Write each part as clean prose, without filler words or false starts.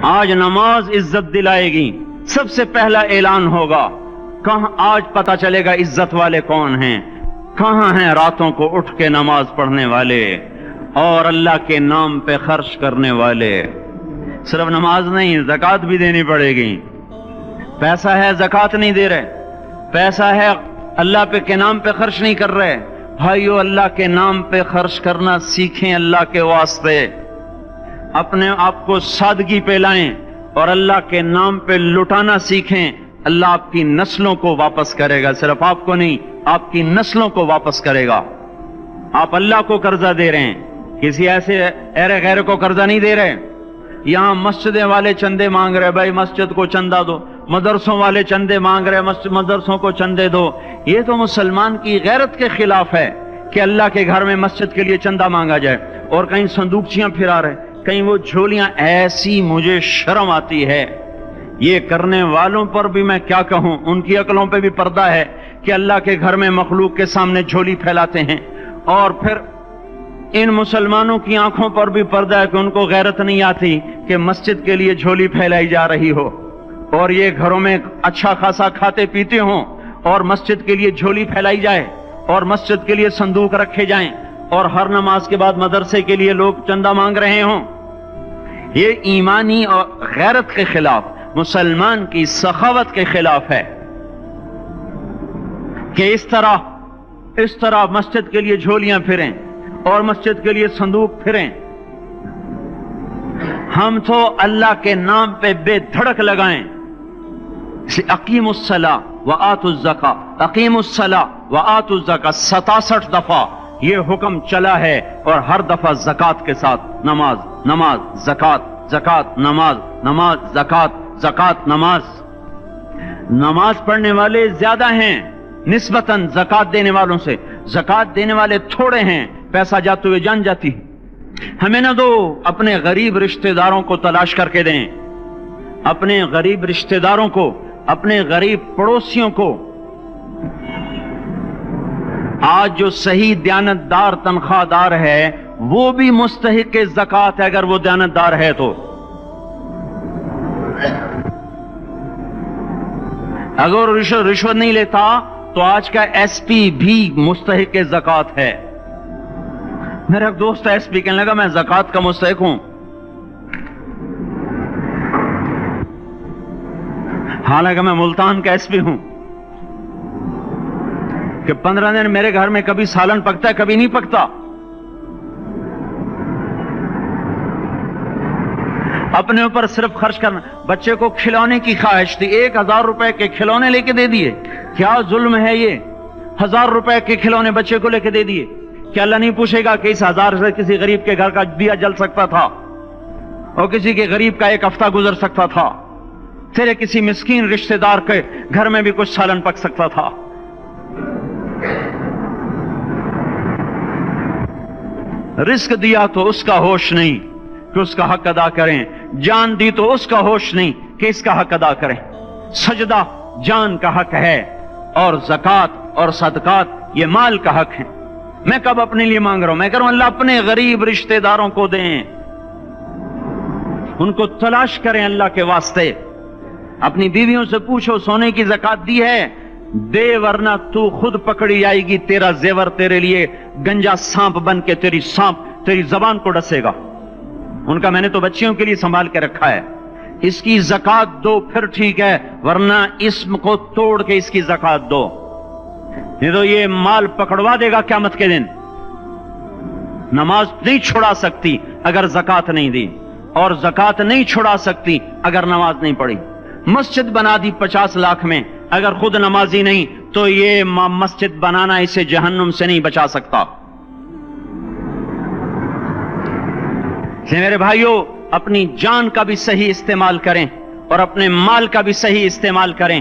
آج نماز عزت دلائے گی. سب سے پہلا اعلان ہوگا. کہاں آج پتا چلے گا عزت والے کون ہیں. کہاں ہیں راتوں کو اٹھ کے نماز پڑھنے والے اور اللہ کے نام پہ خرچ کرنے والے. صرف نماز نہیں، زکوٰۃ بھی دینی پڑے گی. پیسہ ہے زکوٰۃ نہیں دے رہے، پیسہ ہے اللہ پہ کے نام پہ خرچ نہیں کر رہے. بھائیو، اللہ کے نام پہ خرچ کرنا سیکھیں اللہ کے واسطے. اپنے آپ کو سادگی پہ لائیں اور اللہ کے نام پہ لٹانا سیکھیں. اللہ آپ کی نسلوں کو واپس کرے گا، صرف آپ کو نہیں، آپ کی نسلوں کو واپس کرے گا. آپ اللہ کو قرضہ دے رہے ہیں، کسی ایسے ایرے غیر کو قرضہ نہیں دے رہے. یہاں مسجدیں والے چندے مانگ رہے، بھائی مسجد کو چندہ دو. مدرسوں والے چندے مانگ رہے، مدرسوں کو چندے دو. یہ تو مسلمان کی غیرت کے خلاف ہے کہ اللہ کے گھر میں مسجد کے لیے چندہ مانگا جائے. اور کہیں صندوقچیاں پھرا رہے، کہیں وہ جھولیاں. ایسی مجھے شرم آتی ہے. یہ کرنے والوں پر بھی میں کیا کہوں، ان کی عقلوں پہ بھی پردہ ہے کہ اللہ کے گھر میں مخلوق کے سامنے جھولی پھیلاتے ہیں. اور پھر ان مسلمانوں کی آنکھوں پر بھی پردہ ہے کہ ان کو غیرت نہیں آتی کہ مسجد کے لیے جھولی پھیلائی جا رہی ہو اور یہ گھروں میں اچھا خاصا کھاتے پیتے ہوں اور مسجد کے لیے جھولی پھیلائی جائے اور مسجد کے لیے صندوق رکھے جائیں اور ہر نماز کے بعد مدرسے کے لیے لوگ چندہ مانگ رہے ہوں. یہ ایمانی اور غیرت کے خلاف، مسلمان کی سخاوت کے خلاف ہے کہ اس طرح مسجد کے لیے جھولیاں پھریں اور مسجد کے لیے صندوق پھریں. ہم تو اللہ کے نام پہ بے دھڑک لگائیں. اقیموا الصلاۃ وآتوا الزکاۃ، اقیموا الصلاۃ وآتوا الزکاۃ 67 دفعہ یہ حکم چلا ہے، اور ہر دفعہ زکوٰۃ کے ساتھ. نماز نماز زکوٰۃ، زکوٰۃ نماز، نماز زکوٰۃ، زکوٰۃ نماز. نماز پڑھنے والے زیادہ ہیں نسبتاً زکوٰۃ دینے والوں سے. زکوٰۃ دینے والے تھوڑے ہیں، پیسہ جاتے ہوئے جان جاتی. ہمیں نہ دو، اپنے غریب رشتہ داروں کو تلاش کر کے دیں. اپنے غریب رشتہ داروں کو، اپنے غریب پڑوسیوں کو. آج جو صحیح دیانت دار تنخواہ دار ہے وہ بھی مستحق زکوٰۃ ہے اگر وہ دیانت دار ہے تو. اگر رشوت نہیں لیتا تو آج کا ایس پی بھی مستحق زکوٰۃ ہے. میرا ایک دوست ایس پی کہنے لگا میں زکوٰۃ کا مستحق ہوں، حالانکہ میں ملتان کا ایس پی ہوں. کہ 15 دن میرے گھر میں کبھی سالن پکتا ہے، کبھی نہیں پکتا. اپنے اوپر صرف خرچ کرنا. بچے کو کھلونے کی خواہش تھی، 1000 روپے کے کھلونے لے کے دے دیے. کیا ظلم ہے یہ؟ 1000 روپے کے کھلونے بچے کو لے کے دے دیے. کیا اللہ نہیں پوچھے گا کہ اس 1000 سے کسی غریب کے گھر کا دیا جل سکتا تھا اور کسی کے غریب کا ایک ہفتہ گزر سکتا تھا؟ تیرے کسی مسکین رشتہ دار کے گھر میں بھی کچھ سالن پک سکتا تھا. رزق دیا تو اس کا ہوش نہیں کہ اس کا حق ادا کریں. جان دی تو اس کا ہوش نہیں کہ اس کا حق ادا کریں. سجدہ جان کا حق ہے اور زکوٰۃ اور صدقات یہ مال کا حق ہے. میں کب اپنے لیے مانگ رہا ہوں؟ میں کہہ رہا ہوں اللہ اپنے غریب رشتہ داروں کو دیں، ان کو تلاش کریں اللہ کے واسطے. اپنی بیویوں سے پوچھو سونے کی زکوٰۃ دی ہے؟ دے ورنہ تو خود پکڑی جائے گی. تیرا زیور تیرے لیے گنجا سانپ بن کے تیری زبان کو ڈسے گا. ان کا میں نے تو بچیوں کے لیے سنبھال کے رکھا ہے. اس کی زکوٰۃ دو پھر ٹھیک ہے، ورنہ اسم کو توڑ کے اس کی زکوٰۃ دو، نہیں تو یہ مال پکڑوا دے گا قیامت کے دن. نماز نہیں چھڑا سکتی اگر زکوٰۃ نہیں دی، اور زکوٰۃ نہیں چھڑا سکتی اگر نماز نہیں پڑھی. مسجد بنا دی 50 لاکھ میں، اگر خود نمازی نہیں تو یہ مسجد بنانا اسے جہنم سے نہیں بچا سکتا. میرے بھائیوں، اپنی جان کا بھی صحیح استعمال کریں اور اپنے مال کا بھی صحیح استعمال کریں.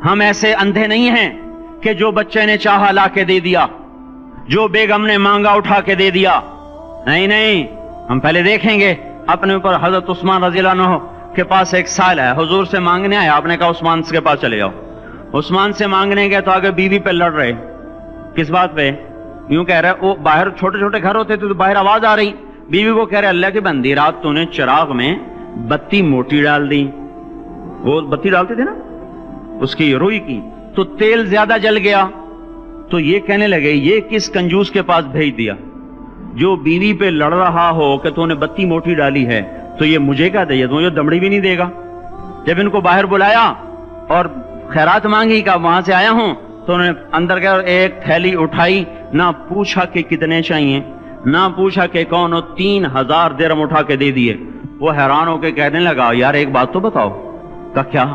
ہم ایسے اندھے نہیں ہیں کہ جو بچے نے چاہا لا کے دے دیا، جو بیگم نے مانگا اٹھا کے دے دیا. نہیں، ہم پہلے دیکھیں گے اپنے اوپر. حضرت عثمان رضی اللہ عنہ کے پاس ایک سائل ہے، حضور سے مانگنے آیا. آپ نے کہا عثمان کے پاس چلے جاؤ. عثمان سے مانگنے گئے تو آگے بیوی پہ لڑ رہے. کس بات پہ؟ یوں کہہ رہے وہ باہر چھوٹے چھوٹے گھر ہوتے تھے تو باہر آواز آ رہی. بیوی کو کہہ رہے اللہ کی بندی، رات تو نے چراغ میں बत्ती मोटी डाल दी, वो बत्ती डालते थे ना उसकी रुई की, तो तेल ज्यादा जल गया। तो ये कहने लगे ये किस कंजूस के पास भेज दिया, जो बीवी पे लड़ रहा हो कि तूने बत्ती मोटी डाली है तो ये मुझे क्या दे, तो ये दमड़ी भी नहीं देगा। जब इनको बाहर बुलाया और खैरात मांगी का वहां से आया हूं, तो उन्होंने अंदर गया, एक थैली उठाई, ना पूछा कि कितने चाहिए, ना पूछा कि कौन हो, 3000 दिरहम उठा के दे दिए। वो हैरान होके कहने लगा यार एक बात तो बताओ। का क्या?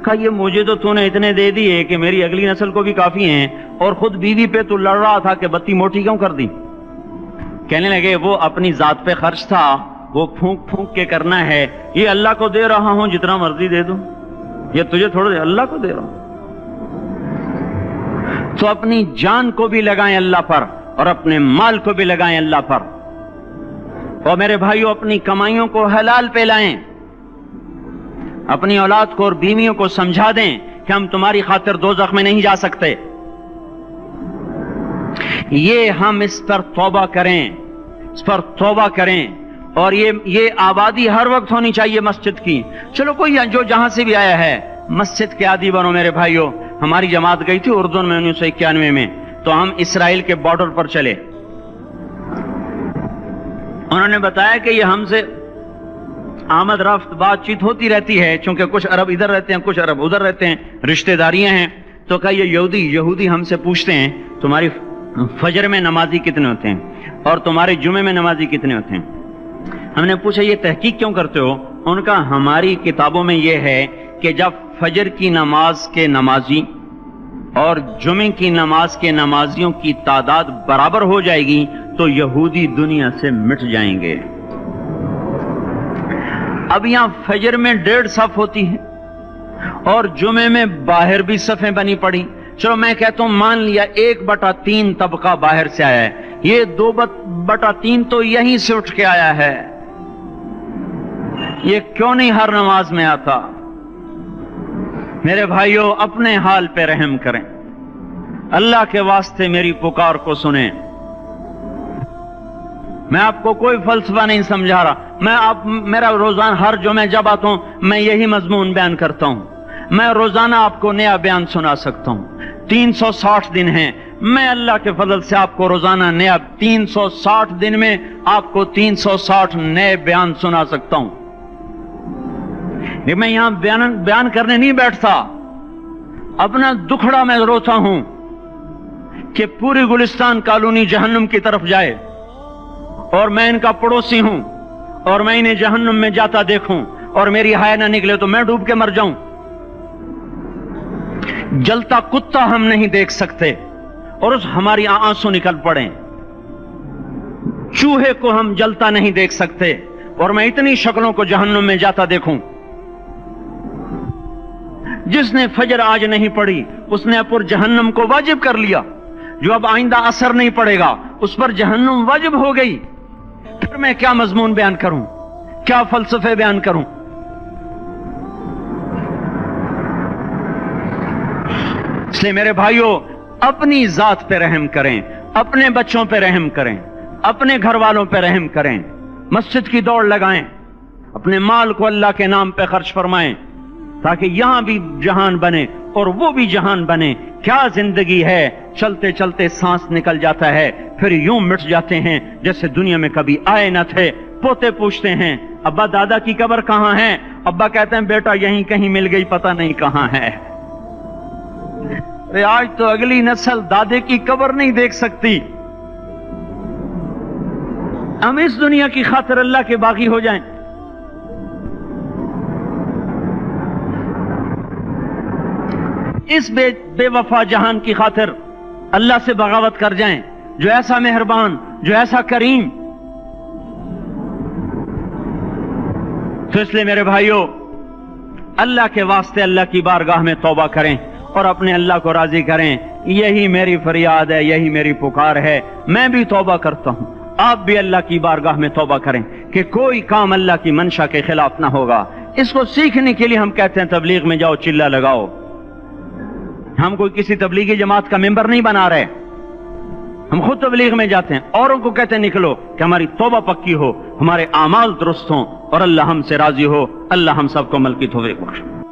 कहा ये मुझे तो तूने इतने दे दिए कि मेरी अगली नस्ल को भी काफी हैं, और खुद बीवी पे तू लड़ रहा था कि बत्ती मोटी क्यों कर दी। कहने लगे वो अपनी जात पे खर्च था, वो फूंक फूंक के करना है, ये अल्लाह को दे रहा हूं, जितना मर्जी दे दूं, ये तुझे थोड़ा दे, अल्लाह को दे रहा हूं। तो अपनी जान को भी लगाएं अल्लाह पर और अपने माल को भी लगाएं अल्लाह पर। और मेरे भाइयों अपनी कमाइयों को हलाल पे लाएं, अपनी औलाद को और बीवियों को समझा दें कि हम तुम्हारी खातिर दोज़ख में नहीं जा सकते। ये हम इस पर तौबा करें, इस पर तौबा करें। और ये आबादी हर वक्त होनी चाहिए मस्जिद की। चलो कोई जो जहां से भी आया है मस्जिद के आदी बनो मेरे भाइयों। हमारी जमात गई थी उर्दून में 1991 में, तो हम इसराइल के बॉर्डर पर चले। उन्होंने बताया कि ये हमसे आमद रफ्त बातचीत होती रहती है, क्योंकि कुछ अरब इधर रहते हैं, कुछ अरब उधर रहते हैं, रिश्तेदारियां हैं। तो कहा ये यहूदी हमसे पूछते हैं तुम्हारी फजर में नमाजी कितने होते हैं और तुम्हारे जुमे में नमाजी कितने होते हैं। हमने पूछा ये तहकीक क्यों करते हो? उनका हमारी किताबों में यह है कि जब फजर की नमाज के नमाजी और जुमे की नमाज के नमाजियों की तादाद बराबर हो जाएगी तो यहूदी दुनिया से मिट जाएंगे। अब यहां फजर में 1.5 सफ होती है और जुमे में बाहर भी सफें बनी पड़ी। चलो मैं कहता हूं मान लिया 1/3 तबका बाहर से आया है, ये 2/3 तो यहीं से उठ के आया है। ये क्यों नहीं हर नमाज में आता? मेरे भाइयों अपने हाल पे रहम करें, अल्लाह के वास्ते मेरी पुकार को सुने। मैं आपको कोई फलसफा नहीं समझा रहा। मेरा रोजाना हर जुमे जब आता हूं मैं यही मजमून बयान करता हूं। मैं रोजाना आपको नया बयान सुना सकता हूं। 360 दिन हैं, मैं अल्लाह के फजल से आपको रोजाना नया 360 दिन में आपको 360 नए बयान सुना सकता हूं। मैं यहां बयान करने नहीं बैठता, अपना दुखड़ा मैं रोता हूं कि पूरी गुलिस्तान कॉलोनी जहन्नुम की तरफ जाए और मैं इनका पड़ोसी हूं और मैं इन्हें जहन्नुम में जाता देखूं और मेरी हाय ना निकले तो मैं डूब के मर जाऊं। जलता कुत्ता हम नहीं देख सकते और उस हमारी आंसू निकल पड़े। चूहे को हम जलता नहीं देख सकते और मैं इतनी शक्लों को जहन्नुम में जाता देखूं। जिसने फजर आज नहीं पढ़ी उसने अपुर जहन्नुम को वाजिब कर लिया। जो अब आइंदा असर नहीं पड़ेगा उस पर जहन्नुम वाजिब हो गई। फिर मैं क्या मजमून बयान करूं, क्या फलसफे बयान करूं? इसलिए मेरे भाइयों अपनी जात पे रहम करें, अपने बच्चों पे रहम करें, अपने घर वालों पे रहम करें। मस्जिद की दौड़ लगाएं, अपने माल को अल्लाह के नाम पे खर्च फरमाएं ताकि यहां भी जहान बने और वो भी जहान बने। क्या जिंदगी है, चलते चलते सांस निकल जाता है, फिर यूं मिट जाते हैं जैसे दुनिया में कभी आए न थे। पोते पूछते हैं अब्बा दादा की कब्र कहां है? अब्बा कहते हैं बेटा यहीं कहीं मिल गई, पता नहीं कहां है। अरे आज तो अगली नस्ल दादे की कब्र नहीं देख सकती। हम इस दुनिया की खातिर अल्लाह के बागी हो जाएं। इस बेवफा जहान की खातिर अल्लाह से बगावत कर जाएं जो ऐसा मेहरबान, जो ऐसा करीम। तो इसलिए मेरे भाइयों अल्लाह के वास्ते अल्लाह की बारगाह में तौबा करें और अपने अल्लाह को राजी करें। यही मेरी फरियाद है, यही मेरी पुकार है। मैं भी तौबा करता हूं, आप भी अल्लाह की बारगाह में तौबा करें कि कोई काम अल्लाह की मंशा के खिलाफ ना होगा। इसको सीखने के लिए हम कहते हैं तबलीग में जाओ, चिल्ला लगाओ। हम कोई किसी तबलीगी जमात का मेंबर नहीं बना रहे, हम खुद तबलीग में जाते हैं, औरों को कहते हैं निकलो कि हमारी तौबा पक्की हो, हमारे आमाल दुरुस्त हों اور اللہ ہم سے راضی ہو. اللہ ہم سب کو عمل کی توفیق بخشے.